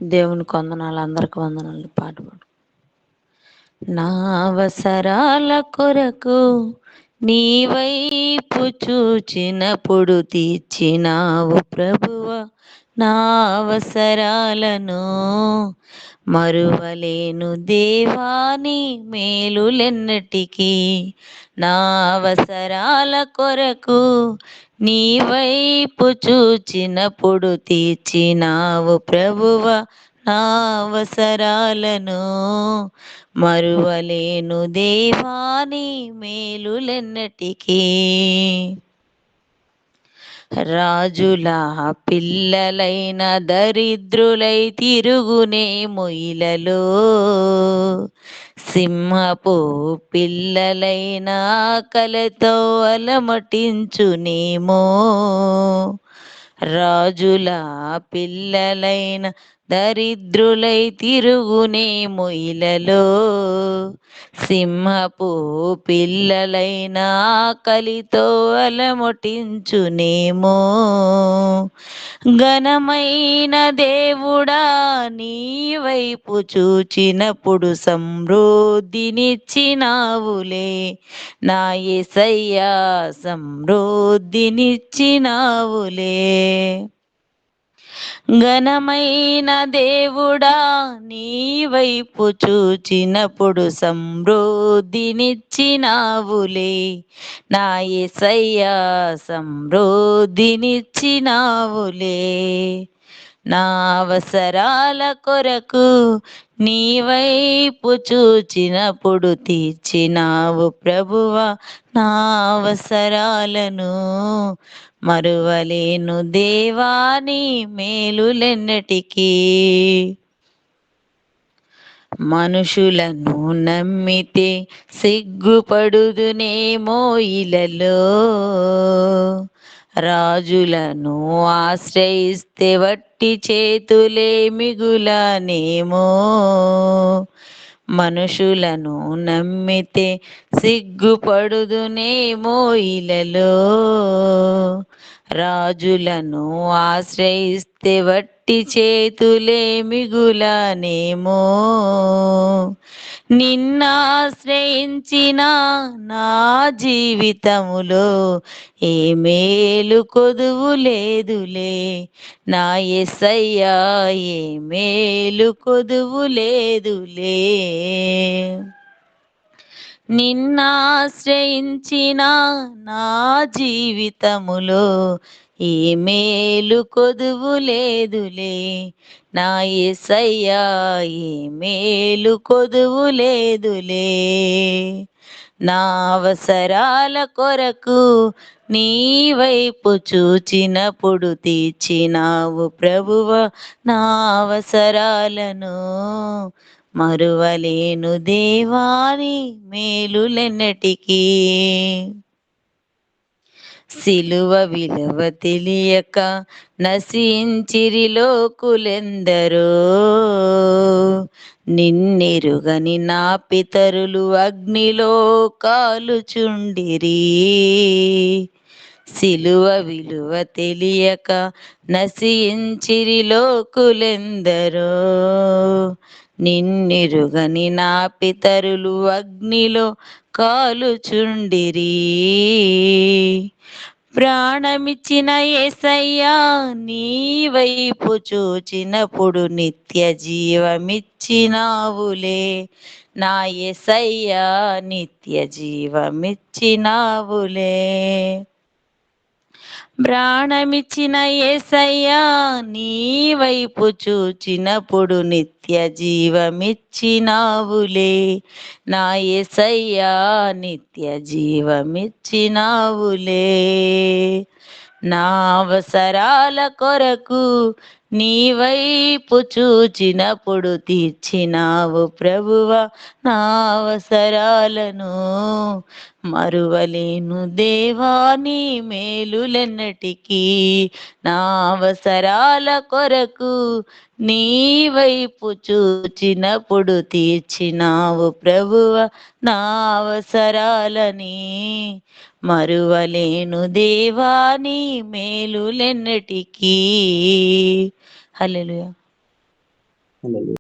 దేవునికి వందనాలు, అందరికి వందనాలు. పాట పాడు. నా అవసరాల కొరకు నీ వైపు చూచినప్పుడు తీర్చినావు ప్రభువా నా అవసరాలను. మరువలేను దేవాని మేలులెన్నటికీ. నా అవసరాల కొరకు నీ వైపు చూచినప్పుడు తీర్చినావు ప్రభువా నా అవసరాలను. మరువలేను దేవాని మేలులెన్నటికీ. రాజుల పిల్లలైన దరిద్రులై తిరుగునే మొయిలలో, సింహపు పిల్లలైన ఆకలితో అలమటించునేమో. రాజుల పిల్లలైన దరిద్రులై తిరుగునే మొయిలలో, సింహపు పిల్లలైన ఆకలితో అలమటించునేమో. ఘనమైన దేవుడా నీ వైపు చూచినప్పుడు సమృద్ధినిచ్చినావులే నా యేసయ్యా, సమృద్ధినిచ్చినావులే. ఘనమైన దేవుడా నీ వైపు చూచినప్పుడు సమృద్ధినిచ్చినావులే నా యేసయ్యా, సమృద్ధినిచ్చినావులే. నా అవసరాల కొరకు నీ వైపు చూచినప్పుడు తీర్చినావు ప్రభువా నా అవసరాలను. మరువలేను దేవాని మేలులెన్నటికీ. మనుషులను నమ్మితే సిగ్గుపడుదునేమో ఇలలో, రాజులను ఆశ్రయిస్తే వట్టి చేతులే మిగులనేమో. మనుషులను నమ్మితే సిగ్గుపడుదునేమో ఇలలో, రాజులను ఆశ్రయిస్తే వట్టి చేతులే మిగులనేమో. నిన్నాశ్రయించిన నా జీవితములో ఏ మేలు కొదువు లేదులే నా యేసయ్యా, ఏ మేలు కొదువు లేదులే. నిన్నాశ్రయించిన నా జీవితములో ఏ మేలు కొదువు లేదులే నా యేసయ్యా, ఏ మేలు కొదువు లేదులే. నా అవసరాల కొరకు నీ వైపు చూచినప్పుడు తీర్చినావు ప్రభువా నా అవసరాలను. మరువలేను దేవాని మేలులెన్నటికీ. సిలువ విలువ తెలియక నశించిరి లోకులెందరో, నిన్నెరుగని నా పితరులు అగ్నిలో కాలుచుండిరి. సిలువ విలువ తెలియక నశించిరి లోకులెందరో, నిన్నెరుగని నా పితరులు అగ్నిలో కాలుచుండిరి. ప్రాణమిచ్చిన యేసయ్యా నీ వైపు చూచినప్పుడు నిత్య జీవమిచ్చినావులే నా యేసయ్యా, నిత్య జీవమిచ్చినావులే. ప్రాణమిచ్చిన యేసయ్యా నీ వైపు చూచినప్పుడు నిత్య జీవమిచ్చినావులే నా యేసయ్యా, నిత్య జీవమిచ్చినావులే. నా అవసరాల కొరకు నీ వైపు చూచినప్పుడు తీర్చినావు ప్రభువా నా అవసరాలను. మరువలేను దేవాని మేలులెన్నటికీ. నా అవసరాల కొరకు నీ వైపు చూచినప్పుడు తీర్చినావు ప్రభువా నా అవసరాలని. మరువలేను దేవాని మేలులెన్నటికీ. హల్లెలూయా. హల్లెలూయా.